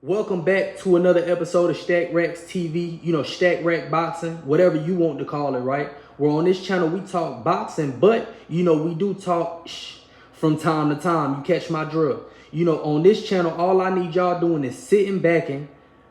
Welcome back to another episode of Stack Racks TV, Stack Rack Boxing, whatever you want to call it, right? Where on this channel, we talk boxing, but, we do talk from time to time. You catch my drill. On this channel, all I need y'all doing is sitting back and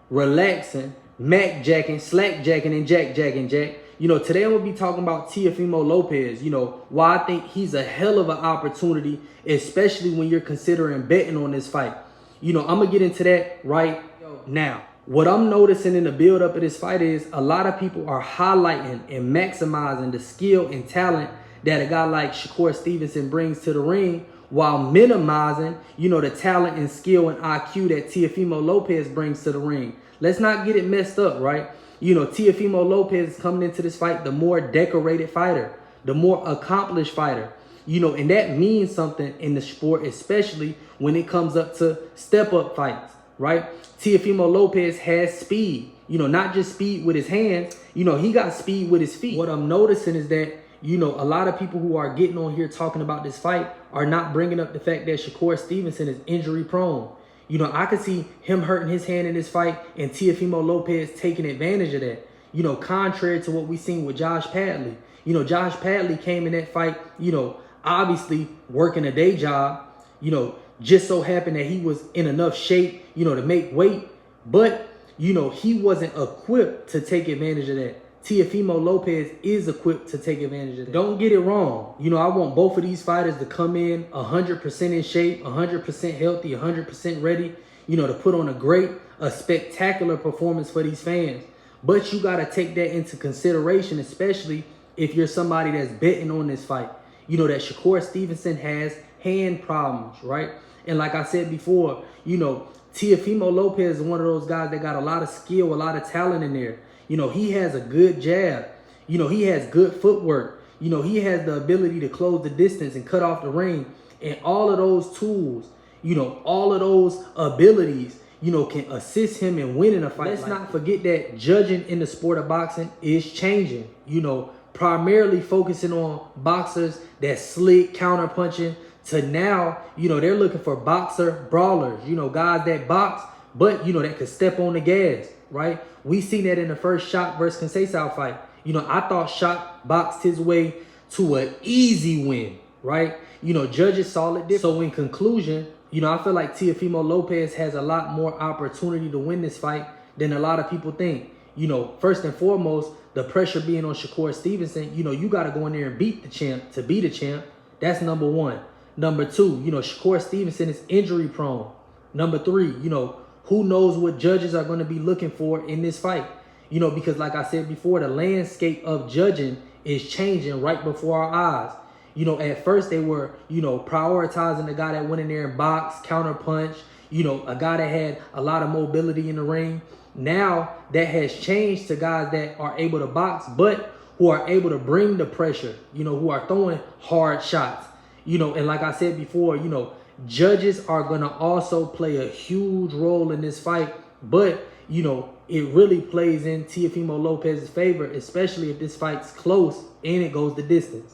relaxing, mac jacking, slack jacking, and jack. Today I'm going to be talking about Teofimo Lopez, why I think he's a hell of an opportunity, especially when you're considering betting on this fight. I'm going to get into that right now. What I'm noticing in the build-up of this fight is a lot of people are highlighting and maximizing the skill and talent that a guy like Shakur Stevenson brings to the ring while minimizing, the talent and skill and IQ that Teofimo Lopez brings to the ring. Let's not get it messed up, right? Teofimo Lopez is coming into this fight the more decorated fighter, the more accomplished fighter. And that means something in the sport, especially when it comes up to step-up fights, right? Teofimo Lopez has speed, not just speed with his hands, he got speed with his feet. What I'm noticing is that, a lot of people who are getting on here talking about this fight are not bringing up the fact that Shakur Stevenson is injury prone. I could see him hurting his hand in this fight and Teofimo Lopez taking advantage of that, contrary to what we seen with Josh Padley. Josh Padley came in that fight, obviously working a day job, just so happened that he was in enough shape, to make weight. But, he wasn't equipped to take advantage of that. Teofimo Lopez is equipped to take advantage of that. Don't get it wrong. I want both of these fighters to come in 100% in shape, 100% healthy, 100% ready, to put on a spectacular performance for these fans. But you got to take that into consideration, especially if you're somebody that's betting on this fight. That Shakur Stevenson has hand problems, right? And like I said before, Teofimo Lopez is one of those guys that got a lot of skill, a lot of talent in there. He has a good jab. He has good footwork. He has the ability to close the distance and cut off the ring. And all of those tools, all of those abilities, can assist him in winning a fight. Let's not forget that judging in the sport of boxing is changing, primarily focusing on boxers that slick, counter punching, to now, they're looking for boxer brawlers, guys that box, but, that could step on the gas, right? We seen that in the first Shakur versus Conceição fight. I thought Shakur boxed his way to an easy win, right? Judges saw it different. So in conclusion, I feel like Teofimo Lopez has a lot more opportunity to win this fight than a lot of people think. First and foremost, the pressure being on Shakur Stevenson, you got to go in there and beat the champ to be the champ. That's number one. Number two, Shakur Stevenson is injury prone. Number three, who knows what judges are going to be looking for in this fight? Because like I said before, the landscape of judging is changing right before our eyes. At first they were, prioritizing the guy that went in there and boxed, counter punch, a guy that had a lot of mobility in the ring. Now that has changed to guys that are able to box, but who are able to bring the pressure, who are throwing hard shots, and like I said before, judges are going to also play a huge role in this fight, but, it really plays in Teofimo Lopez's favor, especially if this fight's close and it goes the distance.